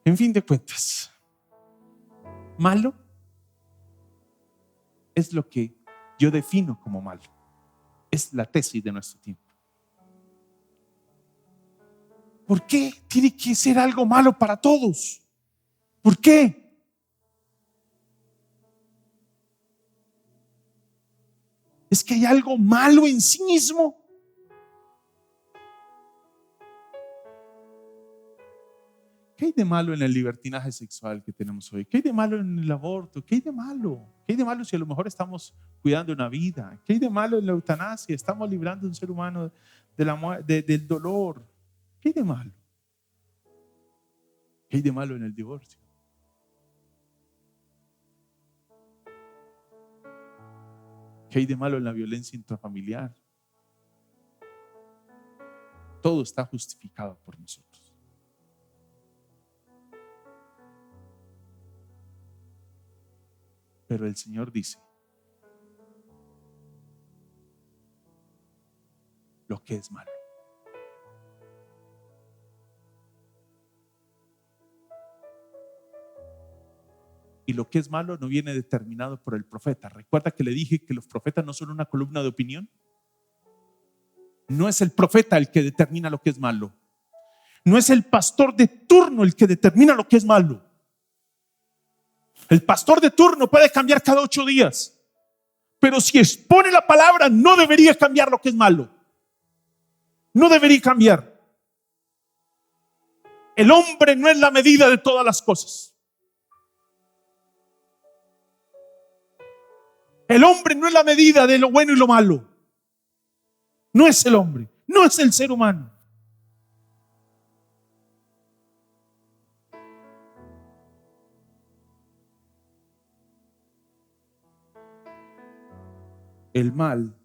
En fin de cuentas, malo es lo que yo defino como malo. Es la tesis de nuestro tiempo. ¿Por qué tiene que ser algo malo para todos? ¿Por qué? Es que hay algo malo en sí mismo. ¿Qué hay de malo en el libertinaje sexual que tenemos hoy? ¿Qué hay de malo en el aborto? ¿Qué hay de malo? ¿Qué hay de malo si a lo mejor estamos cuidando una vida? ¿Qué hay de malo en la eutanasia? Estamos librando a un ser humano de del dolor. ¿Qué hay de malo? ¿Qué hay de malo en el divorcio? ¿Qué hay de malo en la violencia intrafamiliar? Todo está justificado por nosotros. Pero el Señor dice, lo que es malo. Y lo que es malo no viene determinado por el profeta. Recuerda que le dije que los profetas no son una columna de opinión. No es el profeta el que determina lo que es malo. No es el pastor de turno el que determina lo que es malo. El pastor de turno puede cambiar cada 8 días. Pero si expone la palabra, no debería cambiar lo que es malo. No debería cambiar. El hombre no es la medida de todas las cosas. El hombre no es la medida de lo bueno y lo malo. No es el hombre, no es el ser humano. El mal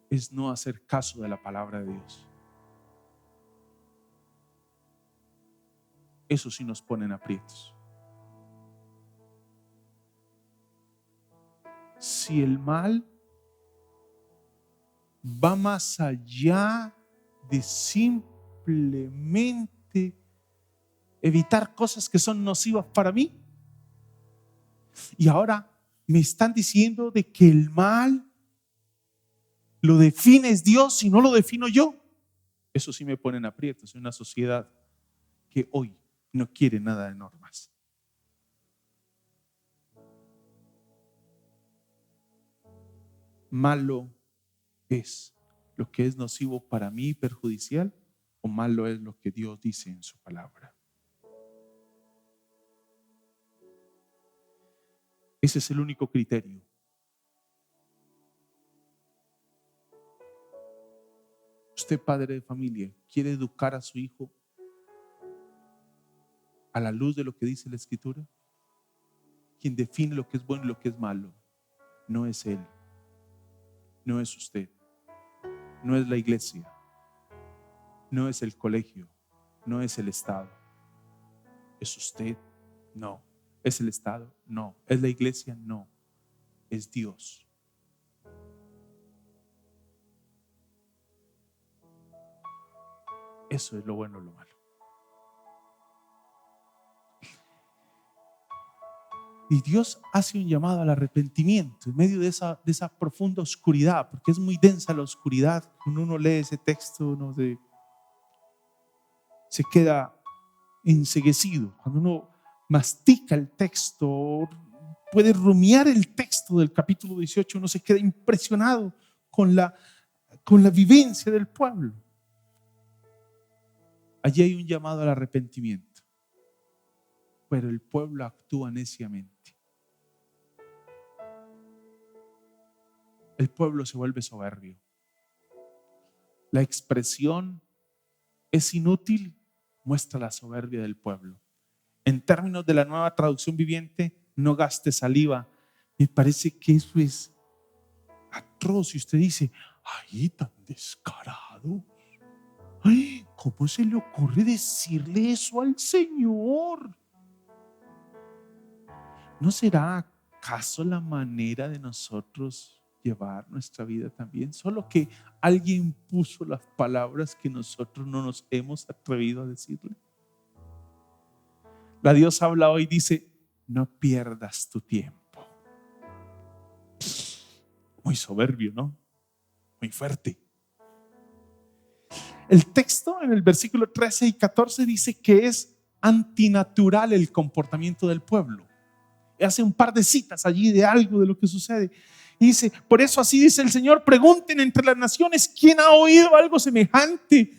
es no hacer caso de la palabra de Dios. Eso sí nos pone en aprietos. Si el mal va más allá de simplemente evitar cosas que son nocivas para mí, y ahora me están diciendo de que el mal lo define Dios y no lo defino yo, eso sí me pone en aprietos en una sociedad que hoy no quiere nada de normas. Malo es lo que es nocivo para mí y perjudicial, o malo es lo que Dios dice en su palabra. Ese es el único criterio. Usted, padre de familia, quiere educar a su hijo a la luz de lo que dice la Escritura. Quien define lo que es bueno y lo que es malo no es él, no es usted, no es la iglesia, no es el colegio, no es el Estado. ¿Es usted? No. ¿Es el Estado? No. ¿Es la iglesia? No. Es Dios. Eso es lo bueno y lo malo. Y Dios hace un llamado al arrepentimiento en medio de esa profunda oscuridad, porque es muy densa la oscuridad. Cuando uno lee ese texto, uno se queda enceguecido. Cuando uno mastica el texto, puede rumiar el texto del capítulo 18, uno se queda impresionado con la vivencia del pueblo. Allí hay un llamado al arrepentimiento, pero el pueblo actúa neciamente. El pueblo se vuelve soberbio. La expresión es inútil muestra la soberbia del pueblo. En términos de la Nueva Traducción Viviente, no gaste saliva. Me parece que eso es atroz. Y usted dice, ay, tan descarado. Ay, ¿cómo se le ocurre decirle eso al Señor? ¿No será acaso la manera de nosotros llevar nuestra vida también? Solo que alguien puso las palabras que nosotros no nos hemos atrevido a decirle. La Dios habla hoy, dice, no pierdas tu tiempo. Muy soberbio, ¿no? Muy fuerte. El texto en el versículo 13 y 14 dice que es antinatural el comportamiento del pueblo. Hace un par de citas allí de algo de lo que sucede. Y dice, por eso así dice el Señor, pregunten entre las naciones quién ha oído algo semejante.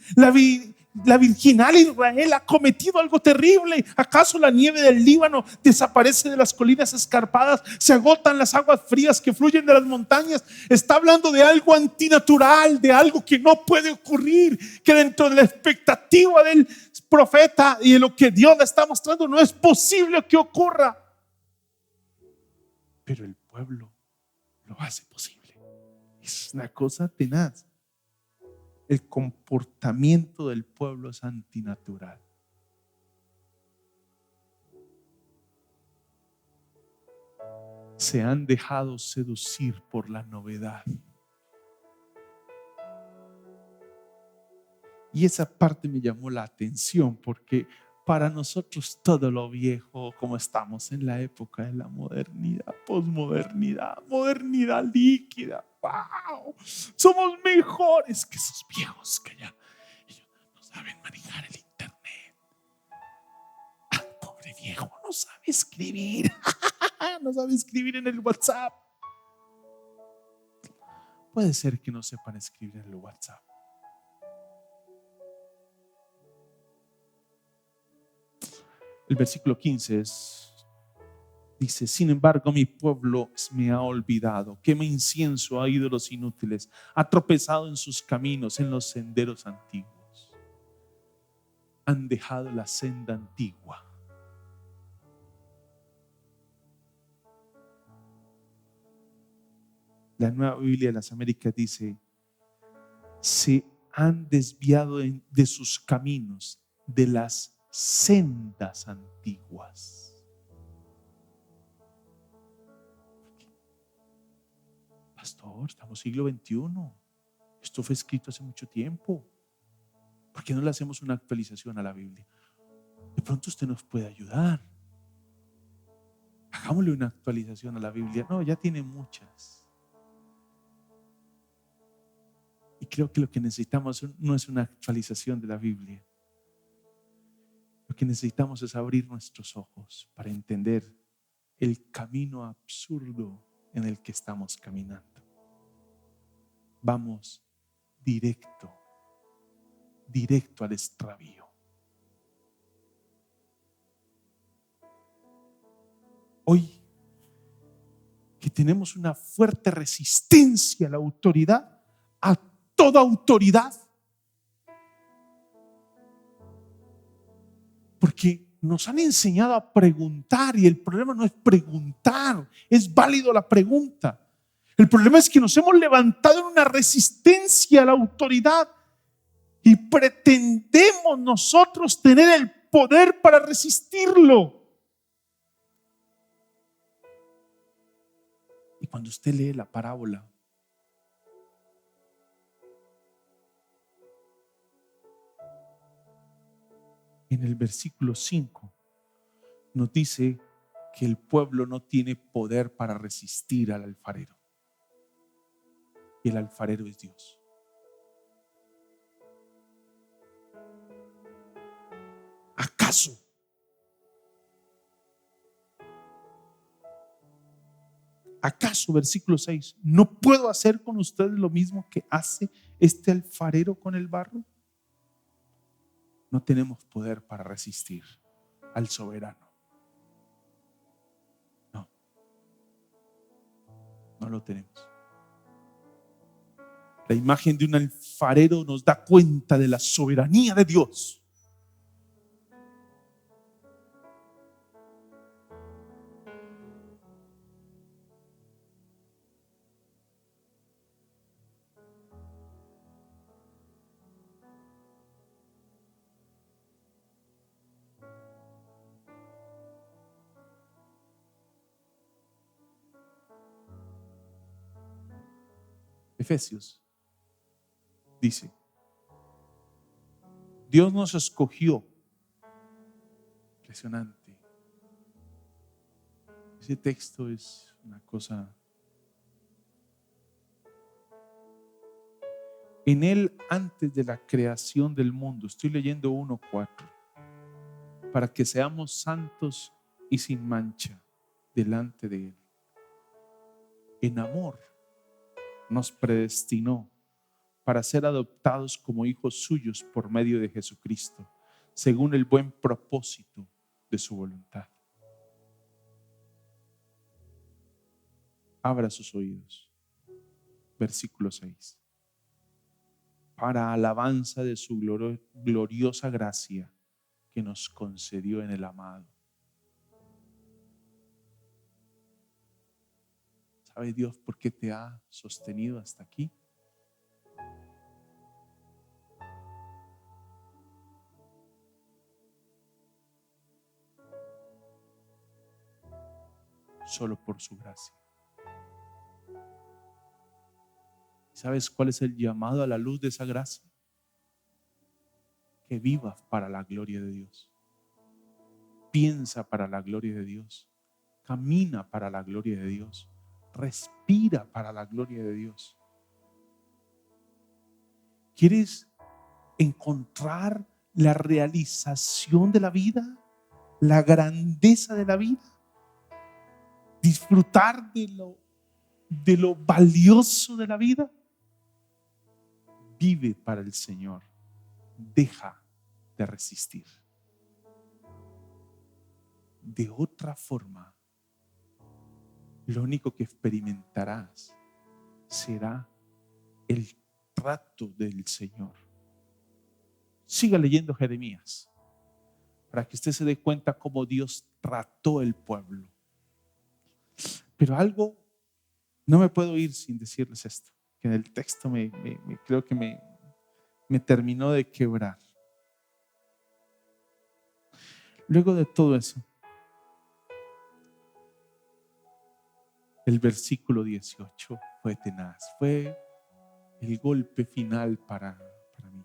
La virginal Israel ha cometido algo terrible. ¿Acaso la nieve del Líbano desaparece de las colinas escarpadas? ¿Se agotan las aguas frías que fluyen de las montañas? Está hablando de algo antinatural, de algo que no puede ocurrir, que dentro de la expectativa del profeta y de lo que Dios le está mostrando no es posible que ocurra. Pero el pueblo lo hace posible. Es una cosa tenaz. El comportamiento del pueblo es antinatural. Se han dejado seducir por la novedad. Y esa parte me llamó la atención porque para nosotros todo lo viejo, como estamos en la época de la modernidad, posmodernidad, modernidad líquida, wow, somos mejores que esos viejos que ya ellos no saben manejar el internet. Pobre viejo, no sabe escribir, no sabe escribir en el WhatsApp. Puede ser que no sepan escribir en el WhatsApp. El versículo 15 dice, sin embargo mi pueblo me ha olvidado, quema incienso a ídolos inútiles, ha tropezado en sus caminos, en los senderos antiguos. Han dejado la senda antigua. La Nueva Biblia de las Américas dice, se han desviado de sus caminos, de las sendas antiguas. Pastor, estamos siglo XXI. Esto fue escrito hace mucho tiempo. ¿Por qué no le hacemos una actualización a la Biblia? De pronto usted nos puede ayudar. Hagámosle una actualización a la Biblia. No, ya tiene muchas. Y creo que lo que necesitamos no es una actualización de la Biblia. Lo que necesitamos es abrir nuestros ojos para entender el camino absurdo en el que estamos caminando. Vamos directo al extravío. Hoy que tenemos una fuerte resistencia a la autoridad, a toda autoridad, porque nos han enseñado a preguntar y el problema no es preguntar, es válido la pregunta. El problema es que nos hemos levantado en una resistencia a la autoridad y pretendemos nosotros tener el poder para resistirlo. Y cuando usted lee la parábola, en el versículo 5 nos dice que el pueblo no tiene poder para resistir al alfarero. Y el alfarero es Dios. ¿Acaso, versículo 6, no puedo hacer con ustedes lo mismo que hace este alfarero con el barro? No tenemos poder para resistir al soberano. No lo tenemos. La imagen de un alfarero nos da cuenta de la soberanía de Dios. Efesios dice, Dios nos escogió. Impresionante. Ese texto es una cosa En Él antes de la creación del mundo, estoy leyendo 1:4, para que seamos santos y sin mancha delante de Él. En amor nos predestinó para ser adoptados como hijos suyos por medio de Jesucristo, según el buen propósito de su voluntad. Abra sus oídos. Versículo 6. Para alabanza de su gloriosa gracia que nos concedió en el amado. ¿Sabe Dios por qué te ha sostenido hasta aquí? Solo por su gracia. ¿Sabes cuál es el llamado a la luz de esa gracia? Que vivas para la gloria de Dios. Piensa para la gloria de Dios. Camina para la gloria de Dios. Respira para la gloria de Dios. ¿Quieres encontrar la realización de la vida? ¿La grandeza de la vida? ¿Disfrutar de lo valioso de la vida? Vive para el Señor. Deja de resistir. De otra forma, lo único que experimentarás será el trato del Señor. Siga leyendo Jeremías para que usted se dé cuenta cómo Dios trató el pueblo. Pero algo, no me puedo ir sin decirles esto, que en el texto creo que me terminó de quebrar. Luego de todo eso, el versículo 18 fue tenaz, fue el golpe final para mí.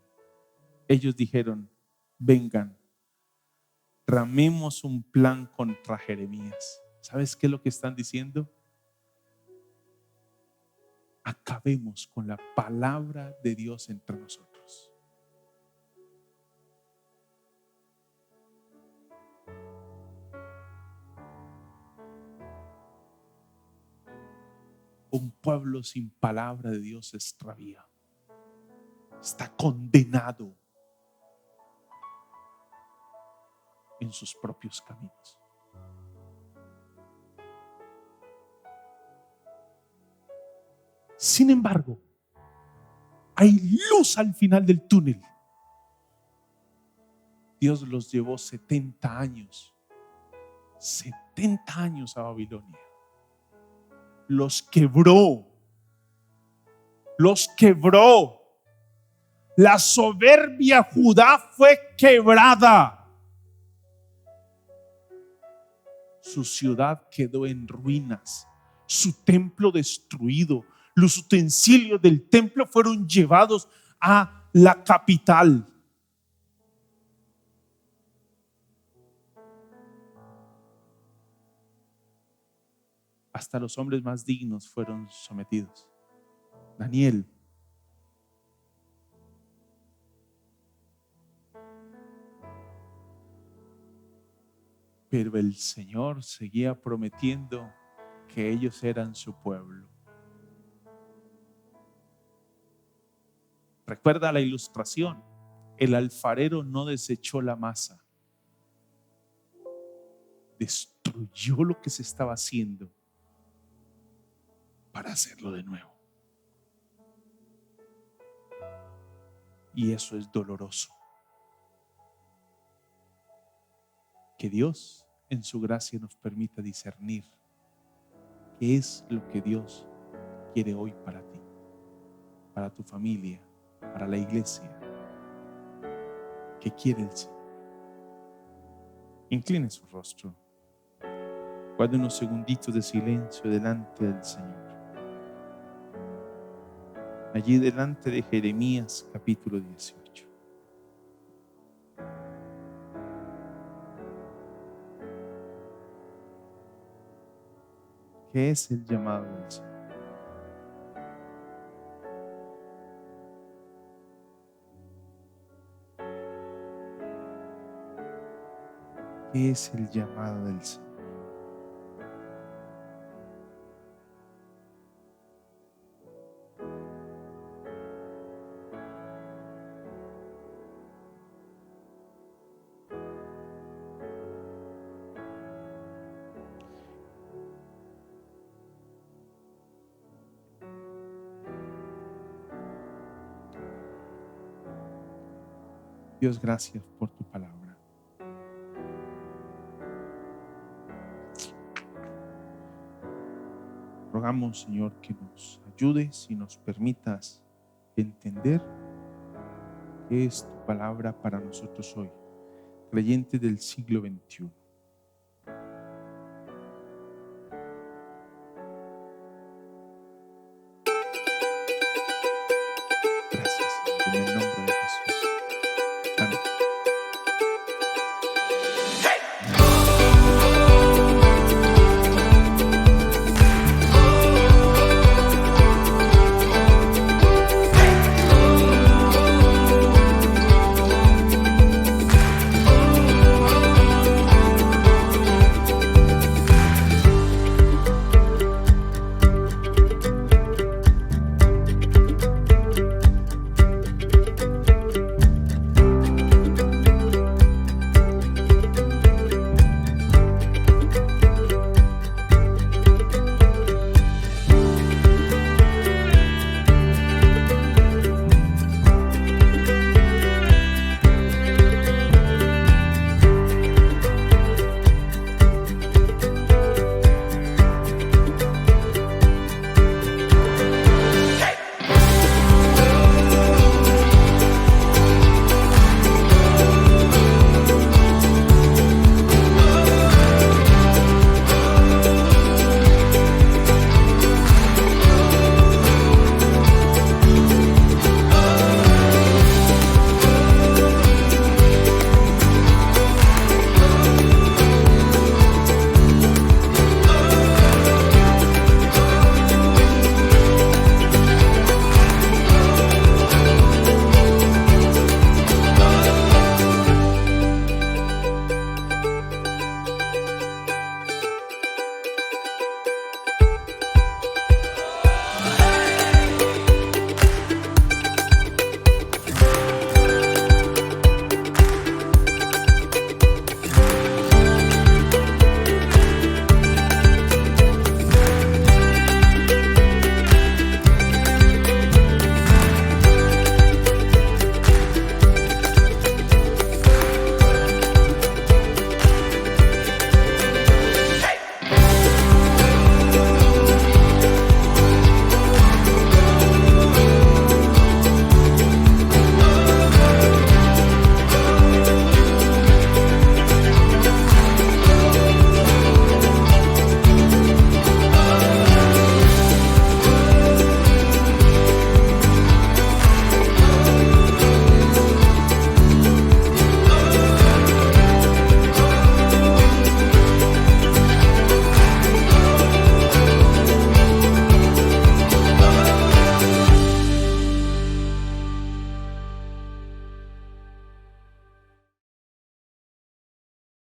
Ellos dijeron: vengan, tramemos un plan contra Jeremías. ¿Sabes qué es lo que están diciendo? Acabemos con la palabra de Dios entre nosotros. Un pueblo sin palabra de Dios se extravía. Está condenado en sus propios caminos. Sin embargo, hay luz al final del túnel. Dios los llevó 70 años a Babilonia. Los quebró. La soberbia Judá fue quebrada. Su ciudad quedó en ruinas, su templo destruido. Los utensilios del templo fueron llevados a la capital. Hasta los hombres más dignos fueron sometidos. Daniel. Pero el Señor seguía prometiendo que ellos eran su pueblo. Recuerda la ilustración. El alfarero no desechó la masa. Destruyó lo que se estaba haciendo para hacerlo de nuevo. Y eso es doloroso. Que Dios en su gracia nos permita discernir qué es lo que Dios quiere hoy para ti, para tu familia, para la iglesia. ¿Qué quiere el Señor? Incline su rostro. Guarde unos segunditos de silencio delante del Señor. Allí delante de Jeremías capítulo 18. ¿Qué es el llamado del Señor? es el llamado del Señor. Dios, gracias por tu palabra. Rogamos, Señor, que nos ayudes y nos permitas entender qué es tu palabra para nosotros hoy, creyentes del siglo XXI.